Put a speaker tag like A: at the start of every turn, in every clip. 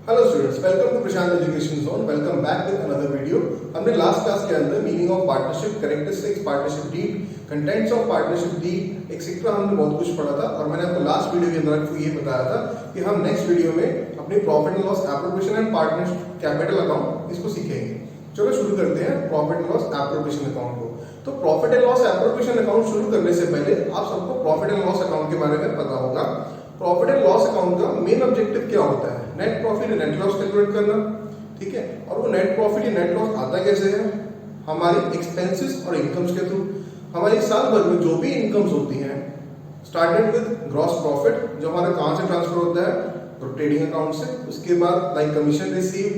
A: Hello students, welcome to Prashant education zone. Welcome back with another video. हमने last class के अंदर meaning of partnership, characteristics, partnership deed, contents of partnership deed etcetera हमने बहुत कुछ पढ़ा था और मैंने आपको लास्ट वीडियो के अंदर आपको ये बताया था कि हम नेक्स्ट वीडियो में अपनी profit and loss appropriation and partnership capital account इसको सीखेंगे। चलो शुरू करते हैं profit and loss appropriation account को। तो profit and loss appropriation account शुरू करने से पहले आप सबको प्रॉफिट एंड लॉस अकाउंट के बारे में पता होगा। प्रॉफिट एंड लॉस अकाउंट का मेन ऑब्जेक्टिव क्या होता है? नेट प्रॉफिट या नेट लॉस कैलकुलेट करना, ठीक है। और वो नेट प्रॉफिट या नेट लॉस आता कैसे है? हमारी एक्सपेंसेस और इनकम्स के थ्रू। हमारी साल भर में जो भी इनकम्स होती हैं, स्टार्टेड विद ग्रॉस प्रॉफिट, जो हमारा कहां से ट्रांसफर होता है? तो ट्रेडिंग अकाउंट से। उसके बाद like commission receive,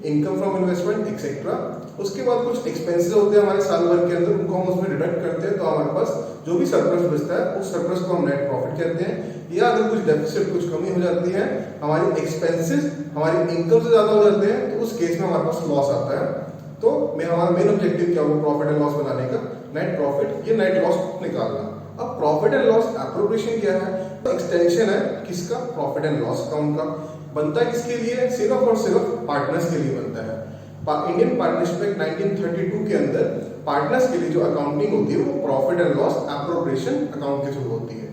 A: income from investment etcetera. उसके बाद कुछ एक्सपेंसेस होते हैं हमारे साल भर के अंदर, उनको हम उसमें डिडक्ट करते हैं, तो हमारे पास जो भी सरप्लस बचता है उस सरप्लस को हम नेट प्रॉफिट कहते हैं। या अगर कुछ डेफिसिट, कुछ कमी हो जाती है, हमारी एक्सपेंसेस हमारी इनकम से ज्यादा हो जाते हैं, तो उस केस में हमारे पास लॉस आता है। तो हमारा मेन ऑब्जेक्टिव क्या होगा प्रॉफिट एंड लॉस बनाने का? नेट प्रॉफिट या नेट लॉस निकालना। अब प्रॉफिट एंड लॉस एप्रोप्रिएशन क्या है? तो एक्सटेंशन है किसका? प्रॉफिट एंड लॉस अकाउंट का। बनता है किसके लिए? सिर्फ और सिर्फ पार्टनर्स के लिए बनता है। इंडियन पार्टनरशिप एक्ट 1932 के अंदर पार्टनर्स के लिए जो अकाउंटिंग होती है वो profit and loss appropriation account के थ्रू होती है,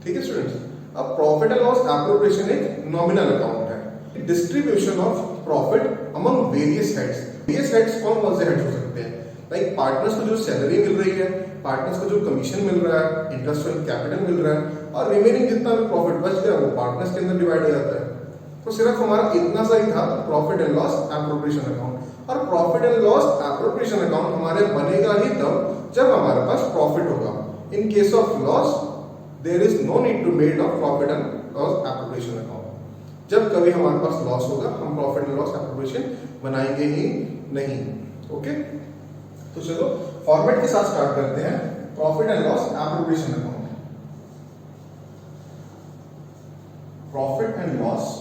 A: ठीक है स्टूडेंट्स। अब प्रॉफिट एंड लॉस एप्रोप्रिएशन एक नॉमिनल अकाउंट है। Distribution of profit among various heads. Various heads कौन कौन से हेड्स हो सकते हैं? लाइक पार्टनर्स को जो सैलरी मिल रही है, पार्टनर्स को जो कमीशन मिल रहा है, इंटरेस्ट ऑन कैपिटल मिल रहा है, और रिमेनिंग जितना भी प्रॉफिट बच गया वो पार्टनर्स के अंदर डिवाइड हो जाता है। तो सिर्फ हमारा इतना सा ही था profit and loss appropriation account. और profit and loss appropriation account हमारे बनेगा ही तब जब हमारे पास प्रॉफिट होगा। In case of loss there is no need to made of profit and loss appropriation account. जब कभी हमारे पास लॉस होगा हम प्रॉफिट एंड लॉस एप्रोप्रिएशन बनाएंगे ही नहीं। ओके, तो चलो फॉर्मेट के साथ स्टार्ट करते हैं। Profit and loss appropriation account. Profit and loss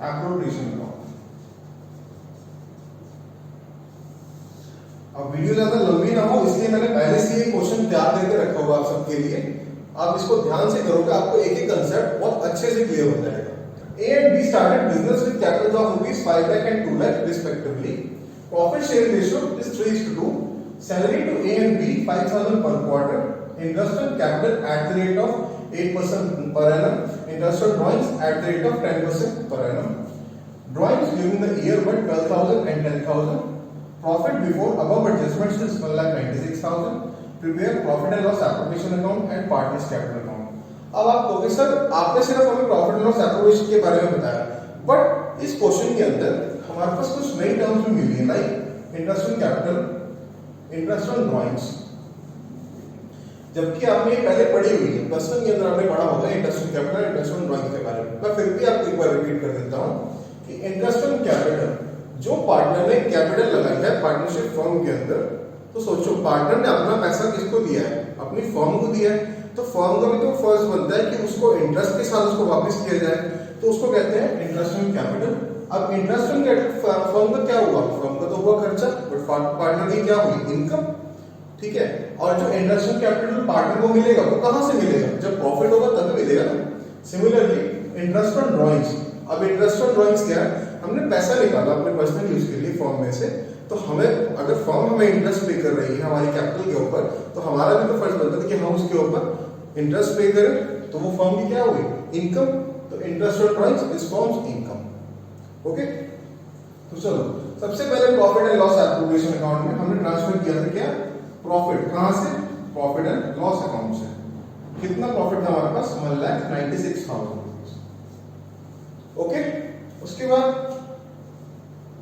A: appropriation account. अब वीडियो ज्यादा लंबी ना हो इसलिए मैंने पहले से ये क्वेश्चन तैयार करके रखा हुआ आप सबके लिए। आप इसको ध्यान से करोगे आपको एक एक कंसेप्ट बहुत अच्छे से क्लियर हो जाएगा। A and B started business with capitals of rupees 5 lakh and 2 lakh respectively. Profit sharing ratio is 3:2. Salary to A and B 5,000 per quarter. Interest on capital at the rate of 8% per annum. Interest on drawings at the rate of 10% per annum. Drawings during the year were 12,000 and 10,000. Profit before above adjustments is 1,96,000. Prepare profit and loss appropriation account and partners capital account. अब आप कहोगे sir आपने सिर्फ हमें profit and loss appropriation के बारे में बताया, बट इस क्वेश्चन के अंदर हमारे पास कुछ नई टर्म्स भी मिली है, like interest on capital, interest on drawings. जबकि आपने ये पहले पढ़ी हुई है, प्लस वन के अंदर आपने पढ़ा होगा interest on capital, interest on drawings के बारे में। मैं फिर भी आपको एक बार रिपीट कर देता हूँ कि इंटरेस्ट ऑन कैपिटल, जो पार्टनर ने कैपिटल लगाई है पार्टनरशिप फर्म के अंदर, तो सोचो पार्टनर ने अपना पैसा किसको दिया है? अपनी फर्म को दिया है। तो फर्म का भी तो फर्ज बनता है कि उसको इंटरेस्ट के साथ उसको वापस किया जाए, तो उसको कहते हैं इंटरेस्ट ऑन कैपिटल। अब इंटरेस्ट ऑन कैपिटल फर्म का क्या हुआ? फर्म का तो हुआ खर्चा, बट पार्टनर की क्या हुई? इनकम, ठीक है। और जो इंटरेस्ट ऑन कैपिटल पार्टनर को मिलेगा वो कहां से मिलेगा? जब प्रॉफिट होगा तभी मिलेगा ना। Similarly interest on drawings. अब इंटरेस्ट ऑन ड्राइंग्स क्या है? हमने पैसा निकाला अपने पर्सनल यूज के लिए फर्म में से, तो हमें अगर फर्म हमें इंटरेस्ट पे कर रही है हमारी कैपिटल के ऊपर, तो हमारा भी तो फर्ज बनता है कि हम उसके ऊपर इंटरेस्ट पे करें, तो वो फर्म की क्या हुई? इनकम। तो interest on drawings is firms income. Okay, तो चलो सबसे पहले profit and loss appropriation account में हमने ट्रांसफर किया था क्या? प्रॉफिट। कहां से? प्रॉफिट एंड लॉस अकाउंट से। कितना प्रॉफिट था हमारे पास? 1,96,000। ओके, उसके बाद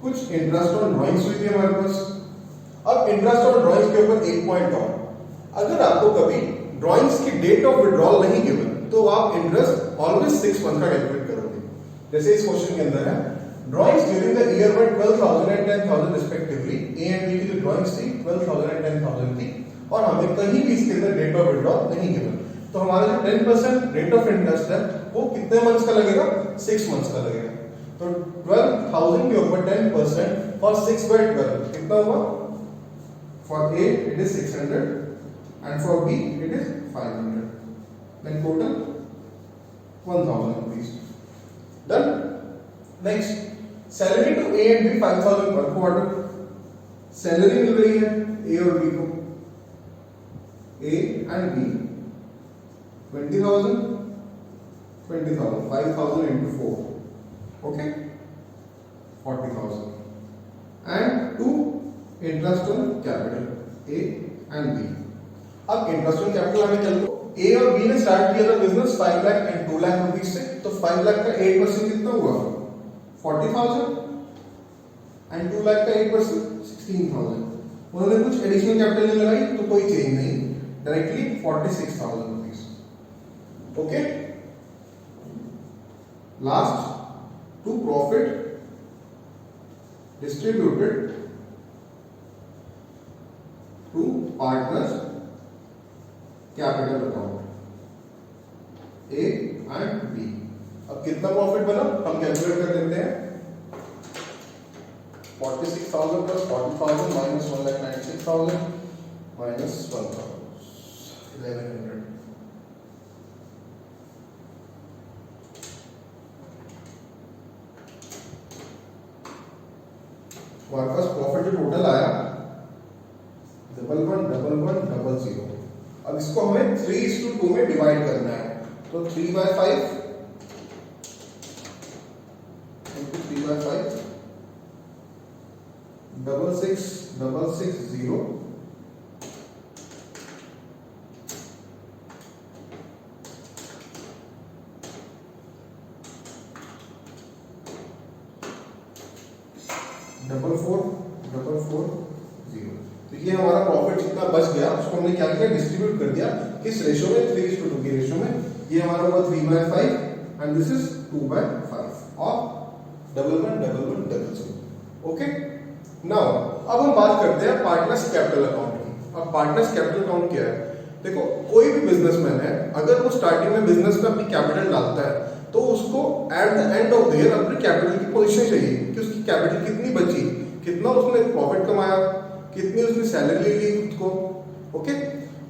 A: कुछ इंटरेस्ट ऑन ड्राइंग्स हुई थी हमारे पास। अब इंटरेस्ट ऑन ड्राइंग्स के ऊपर एक पॉइंट और, अगर आपको कभी ड्राइंग्स की डेट ऑफ विड्रॉल नहीं गिवन तो आप इंटरेस्ट ऑलवेज 6 मंथ का कैलकुलेट करोगे। जैसे इस क्वेश्चन के अंदर है drawings during the year were 12,000 and 10,000 respectively. A and b की जो ड्राइंग्स थी 12,000 and 10,000 थी, और हमें कहीं भी इसके अंदर डेट ऑफ विड्रॉल नहीं गिवन, तो हमारा जो 10% रेट ऑफ इंटरेस्ट है वो कितने मंथ्स का लगेगा? 6 मंथ्स का लगेगा। तो 12,000 के ऊपर 10% और 6/12 कितना हुआ? For a it is 600 and for B it is 500. Then total 1000 rupees. Done. Next, salary to a and b 5000 per quarter. Salary मिल रही है ए और बी को, ए and B 20,000 5,000 into 4, okay, 40,000. And 2 interest on capital A and B. अब interest on capital हमें चल दो. ए और B ने स्टार्ट किया था business 5 lakh and 2 lakh rupees से. तो 5 लाख का 8% कितना हुआ? 40,000 एंड 2 लाख का 8% 16,000. उन्होंने कुछ एडिशनल कैपिटल नहीं लगाई तो कोई चेंज नहीं, directly 46,000 rupees. Okay. Last, to profit distributed to partners capital account a and b. अब कितना प्रॉफिट बना हम कैलकुलेट कर देते हैं. 46,000 प्लस 40,000 माइनस 1,96,000 माइनस 1,100. हमारे पास प्रॉफिट जो टोटल आया 11,11,00. अब इसको हमें 3:2 में डिवाइड करना है. तो 3/5 into 3/5 66,660 4,4,4,0. तो ये हमारा प्रॉफिट जितना बच गया उसको हमने क्या किया, डिस्ट्रीब्यूट कर दिया किस रेशो में, 3:2 के रेशो में. ये हमारा हुआ 3/5 एंड दिस इज 2/5 और 11,11,00. ओके. नाउ अब हम बात करते हैं पार्टनर्स कैपिटल अकाउंट की. अब पार्टनर्स कैपिटल अकाउंट क्या है? देखो, कोई भी बिजनेसमैन है अगर वो स्टार्टिंग में बिजनेस में अपनी कैपिटल डालता है तो उसको at the end of the year अपने कैपिटल की पोजीशन चाहिए कि उसकी कैपिटल कितनी बची, कितना उसने प्रॉफिट कमाया, कितनी उसने सैलरी ली खुद को. ओके.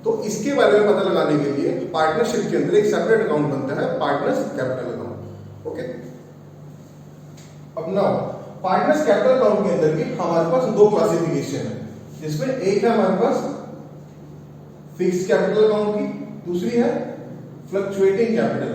A: तो इसके बारे में पता लगाने के लिए पार्टनरशिप के अंदर एक सेपरेट अकाउंट बनता है, पार्टनर्स कैपिटल अकाउंट. ओके. अब नाउ पार्टनर्स कैपिटल अकाउंट के अंदर भी हमारे पास दो क्लासिफिकेशन है, जिसमें एक है हमारे पास फिक्स्ड कैपिटल अकाउंट की, दूसरी है फ्लक्चुएटिंग कैपिटल.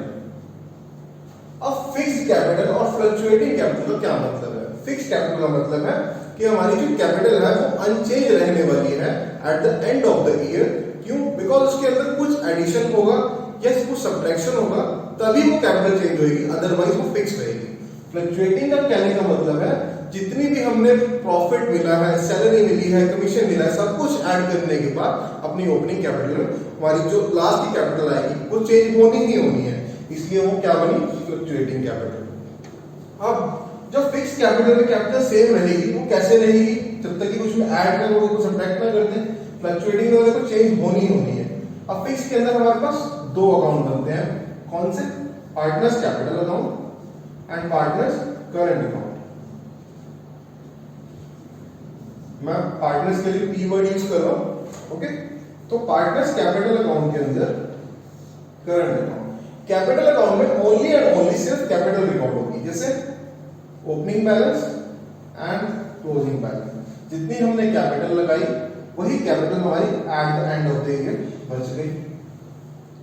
A: अब फिक्स्ड कैपिटल और फ्लक्चुएटिंग कैपिटल का क्या मतलब है? फिक्स्ड कैपिटल का मतलब है कि हमारी जो कैपिटल है वो अनचेंज रहने वाली है at the end of the year. क्यों? बिकॉज उसके अंदर कुछ एडिशन होगा या कुछ सब्ट्रैक्शन होगा तभी वो कैपिटल चेंज होगी, अदरवाइज वो फिक्स रहेगी. फ्लक्चुएटिंग का कहने का मतलब है जितनी भी हमने प्रॉफिट मिला है, सैलरी मिली है, कमीशन मिला है, सब कुछ ऐड करने के बाद अपनी ओपनिंग कैपिटल में हमारी जो लास्ट की कैपिटल आएगी वो चेंज होनी ही होनी है, इसलिए वो क्या बनी, फ्लक्चुएटिंग कैपिटल. अब जो फिक्स कैपिटल में कैपिटल सेम रहेगी, वो कैसे रहेगी? जब तक कि कुछ में ऐड ना करो, कुछ सब्ट्रैक्ट ना कर दें. फ्लक्चुएटिंग में तो चेंज होनी होनी है. अब फिक्स के अंदर हमारे पास दो अकाउंट बनते हैं. कौन से? Partners capital account and partners current account. मैं पार्टनर्स के लिए पी वर्ड यूज कर रहा हूं. ओके. तो पार्टनर्स कैपिटल अकाउंट के अंदर करंट अकाउंट, कैपिटल अकाउंट में ओनली एंड ओनली सिर्फ कैपिटल रिकॉर्ड होगी, जैसे opening balance and closing balance. जितनी हमने कैपिटल लगाई वही कैपिटल हमारी at the end of the year बच गई.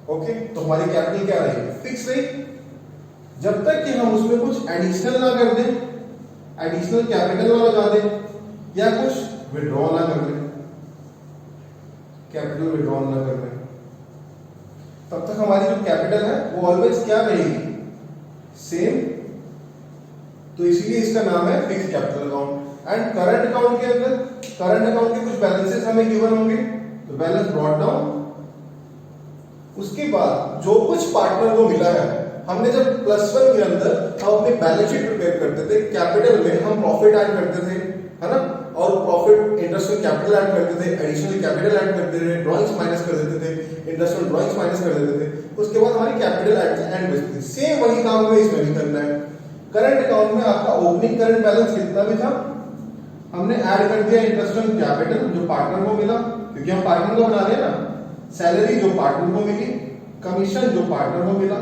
A: ओके. तो हमारी कैपिटल क्या रही? फिक्स रही, जब तक कि हम उसमें कुछ एडिशनल ना कर दें, एडिशनल कैपिटल ना लगा दें या कुछ विड्रॉ ना कर दें, कैपिटल विड्रॉ ना कर दें, तब तक हमारी जो कैपिटल है वो ऑलवेज क्या रहेगी? सेम. तो इसीलिए इसका नाम है fixed capital account. And current account के अंदर, करंट अकाउंट के कुछ बैलेंसेस हमें गिवन होंगे, तो बैलेंस ब्रॉट डाउन. उसके बाद जो कुछ पार्टनर को मिला है, हमने जब +1 के अंदर हम अपनी बैलेंस शीट प्रिपेयर करते थे, कैपिटल में हम प्रॉफिट ऐड करते थे, है ना, और profit interest on capital add करते थे, एडिशनल कैपिटल ऐड करते थे, ड्राइंग्स माइनस कर देते थे, इंटरेस्ट ऑन ड्राइंग्स माइनस कर देते थे. उसके बाद हमारी कैपिटल एट द एंड बचती थी. सेम वही काम हमें इसमें भी करना है. करंट अकाउंट में आपका ओपनिंग करंट बैलेंस कितना भी था, हमने ऐड कर दिया इंटरेस्ट ऑन कैपिटल जो पार्टनर को मिला, क्योंकि हम पार्टनर को बना रहे हैं ना, सैलरी जो पार्टनर को मिली, कमीशन जो पार्टनर को मिला,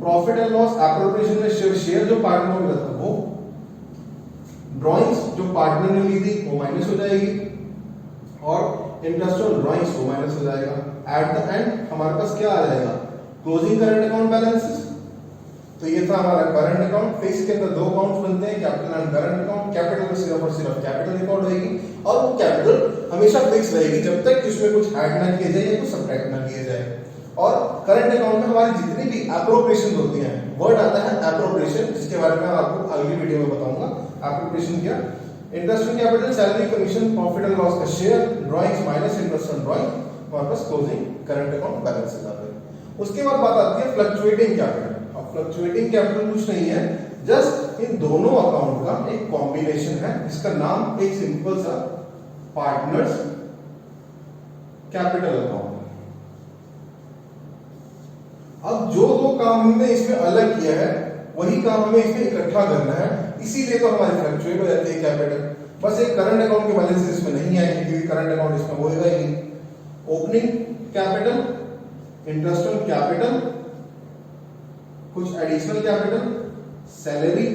A: प्रॉफिट एंड लॉस एप्रोप्रिएशन में शेयर जो पार्टनर को मिला था वो, ड्राइंग्स जो पार्टनर ने ली थी वो माइनस हो जाएगी, और इंटरेस्ट ऑन ड्राइंग्स वो माइनस हो जाएगा। एट द एंड हमारे पास क्या आ जाएगा, क्लोजिंग करंट अकाउंट बैलेंसेस। तो ये था हमारा करंट अकाउंट। फिक्स के अंदर दो अकाउंट्स बनते हैं, capital and current account. Capital में सिर्फ और सिर्फ कैपिटल रिकॉर्ड होगी, और वो कैपिटल हमेशा फिक्स रहेगी जब तक उसमें कुछ ऐड ना किया जाए या कुछ सब्ट्रैक्ट ना किया जाए। और करंट अकाउंट में हमारी जितनी भी एप्रोप्रिएशन होती हैं, वर्ड आता है एप्रोप्रिएशन, जिसके बारे में आपको अगली वीडियो में बताऊंगा। एप्रोप्रिएशन क्या, interest on capital, salary, commission, profit and loss का share, drawings minus interest on drawing, हमारे पास क्लोजिंग करंट अकाउंट बैलेंसेस आते हैं। उसके बाद बात आती है फ्लक्चुएटिंग कैपिटल। अब फ्लक्चुएटिंग कैपिटल कुछ नहीं है, जस्ट इन दोनों अकाउंट का एक कॉम्बिनेशन है, जिसका नाम एक सिंपल सा पार्टनर्स कैपिटल अकाउंट। अब जो दो काम हमने इसमें अलग किया है वही काम हमें इसमें इकट्ठा करना है, इसीलिए तो हमारी फ्लक्चुएट हो जाती है कैपिटल। बस एक करंट अकाउंट के बैलेंसेस इसमें नहीं आएंगे क्योंकि करंट अकाउंट इसमें होएगा ही नहीं। Opening capital, interest on capital, कुछ additional capital, salary,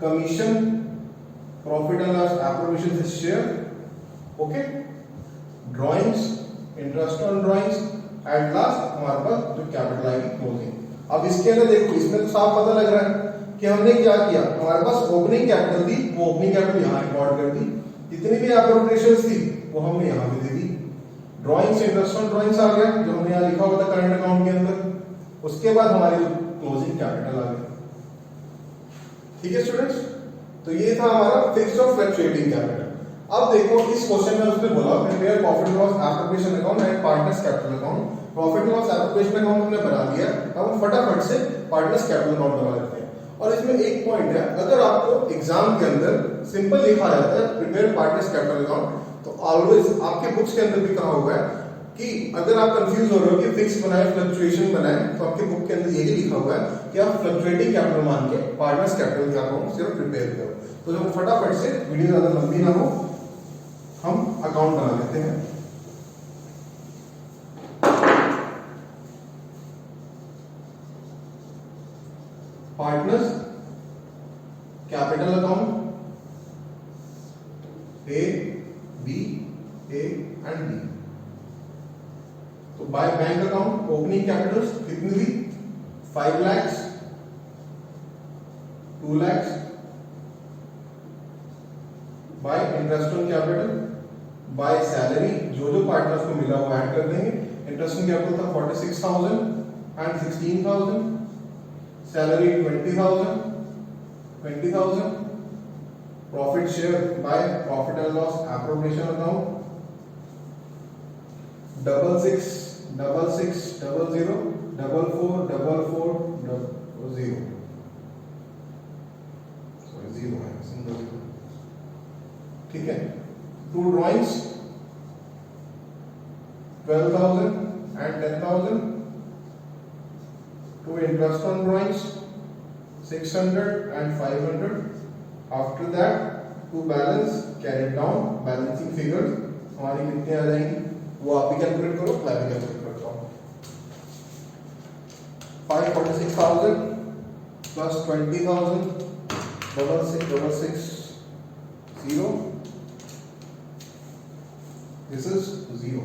A: commission, profit and loss appropriation से share, okay, drawings, interest on drawings, at last हमारे पास जो कैपिटल आएगी क्लोजिंग। अब इसके अंदर देखो, इसमें तो साफ पता लग रहा है कि हमने क्या किया। हमारे पास ओपनिंग कैपिटल थी, वो ओपनिंग कैपिटल यहाँ रिकॉर्ड कर दी, जितनी भी एप्रोप्रिएशंस थी वो हमने यहाँ पे दे दी। ड्राइंग्स, इंटरेस्ट ऑन ड्राइंग्स आ गया जो हमने यहाँ लिखा हुआ था करंट अकाउंट के अंदर। उसके बाद हमारी क्लोजिंग कैपिटल आ गई। ठीक है स्टूडेंट्स, तो ये था हमारा फिक्स्ड और फ्लक्चुएटिंग कैपिटल। अब देखो इस क्वेश्चन में उसने बोला prepare profit and loss appropriation account and partners capital account. Profit and loss appropriation account हमने बना लिया, अब हम फटाफट से पार्टनर्स कैपिटल अकाउंट बना लेते हैं। और इसमें एक पॉइंट है, अगर आपको एग्जाम के अंदर सिंपल लिखा जाता है प्रिपेयर पार्टनर्स कैपिटल अकाउंट, तो ऑलवेज आपके बुक्स के अंदर भी कहा हुआ है कि अगर आप कंफ्यूज हो रहे हो कि फिक्स बनाए फ्लक्चुएशन बनाए, तो आपके बुक के अंदर यही लिखा हुआ है कि आप फ्लक्चुएटिंग कैपिटल मान के पार्टनर्स कैपिटल का अकाउंट सिर्फ प्रिपेयर करो। तो जब फटाफट से वीडियो ज्यादा लंबी ना हो, हम अकाउंट बना लेते हैं। Partners capital account A, B, A and B. तो by bank account opening capitals कितनी थी, 5 lakh, 2 lakh. By interest on capital, by salary, जो जो पार्टनर्स को मिला वो ऐड कर देंगे। इंटरेस्ट ऑन कैपिटल था 46,000 and 16,000, salary 20,000, profit share by profit and loss appropriation account 66,00,00,44,44,00, sorry 0 है, सिंगल 0। ठीक है, 2 drawings 12,000 and 10,000, 2 interest on drawings 600 and 500. After that 2 balance carried down, balancing figures हमारी कितनी आ जाएंगी वो आप भी कैलकुलेट करो, मैं भी कैलकुलेट करता हूँ। 546,000 plus 20,000, 66,66,0, this is 0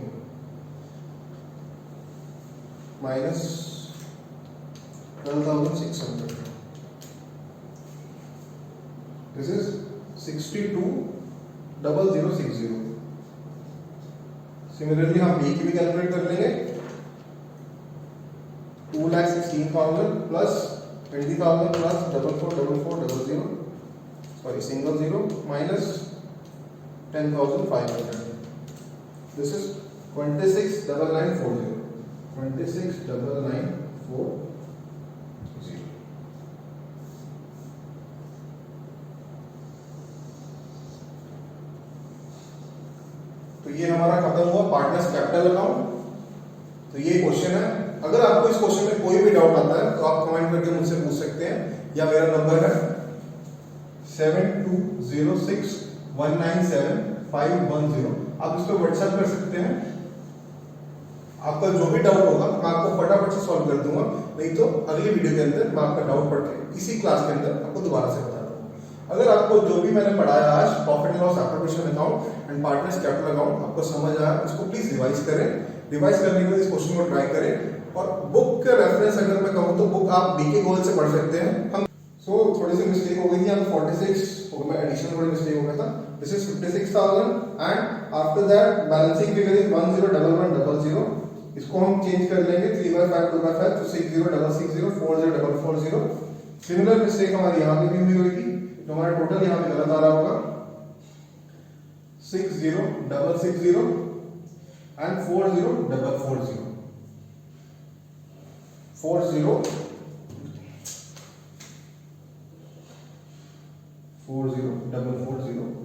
A: minus 12,600, this is 62,00,60। Similarly हम बी की भी कैलकुलेट कर लेंगे। 2,16,000 plus 20,000 plus 44,44,00, sorry single 0 minus 10,500, this is 26,9940, 26,9940। तो ये हमारा खत्म हुआ पार्टनर्स कैपिटल अकाउंट। तो ये क्वेश्चन है, अगर आपको इस क्वेश्चन में कोई भी डाउट आता है तो आप कमेंट करके मुझसे पूछ सकते हैं, या मेरा नंबर है 7206197510, आप इस पर व्हाट्सएप कर सकते हैं। आपका जो भी डाउट होगा मैं आपको फटाफट से सॉल्व कर दूंगा, नहीं तो अगली वीडियो के अंदर मैं आपका डाउट पढ़ के इसी क्लास के अंदर आपको दोबारा से बता दूंगा। अगर आपको जो भी मैंने पढ़ाया आज profit and loss after provision account and partners capital account आपको समझ आया, इसको प्लीज रिवाइज करें। रिवाइज करने के बाद इस क्वेश्चन को ट्राई करें और बुक का रेफरेंस अगर मैं कहूँ तो बुक आप बीके गोल से पढ़ सकते हैं। हम थोड़ी सी मिस्टेक हो गई थी, हम 46 में एडिशन थोड़ी मिस्टेक हो गया था। This is 56,000 and after that balancing figure is 101100। इसको हम चेंज कर लेंगे 3/5 2/5 तो 60,660 40,440। सिमिलर मिस्टेक हमारी यहाँ पे भी हुई थी, तो हमारा टोटल यहाँ पे गलत आ रहा होगा 60,660 एंड 40,440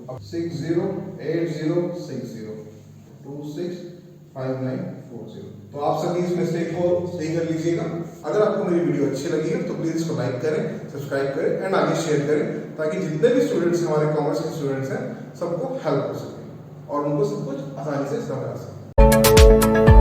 A: अब 608060265940। तो आप सभी इस मिस्टेक को सही कर लीजिएगा। अगर आपको मेरी वीडियो अच्छी लगी है तो प्लीज इसको लाइक करें, सब्सक्राइब करें एंड आगे शेयर करें, ताकि जितने भी स्टूडेंट्स हमारे कॉमर्स के स्टूडेंट्स हैं सबको हेल्प हो सके और उनको सब कुछ आसानी से समझ आ सके।